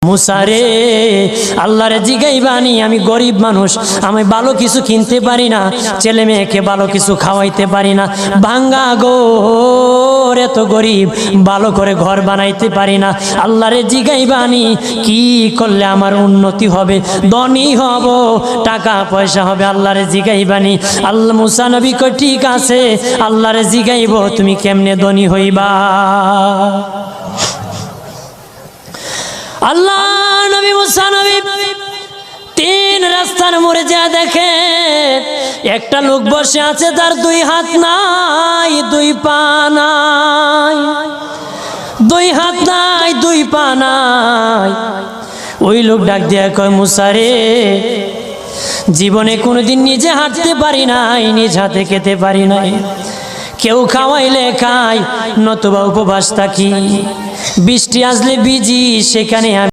মুসা রে আল্লাহরে জিগাইবানি, আমি গরিব মানুষ, আমি ভালো কিছু কিনতে পারি না, ছেলে মেয়েকে ভালো কিছু খাওয়াইতে পারি না, ভাঙ্গা ঘর, এত গরিব, ভালো করে ঘর বানাইতে পারি না। আল্লাহরে জিগাইবানি কি করলে আমার উন্নতি হবে, ধনী হব, টাকা পয়সা হবে, আল্লাহরে জিগাইবানি। আল্লাহ মুসা নবী কই ঠিক আছে, আল্লাহরে জিগাইব তুমি কেমনে ধনী হইবা। আল্লাহ নবী মুসা নবী তিন রাস্তার মোড়ে যা দেখে একটা লোক বসে আছে, তার দুই হাত নাই, দুই পা নাই, দুই হাত নাই, দুই পা নাই। ওই লোক ডাক দিয়া কয়, মুসা রে জীবনে কোনোদিন নিজে হাঁটতে পারি নাই, নিজ হাতে খেতে পারি নাই, কেউ খাওয়াইলে খাই, নতুবা উপবাস থাকি, বৃষ্টি আসলে ভিজি, সেখানে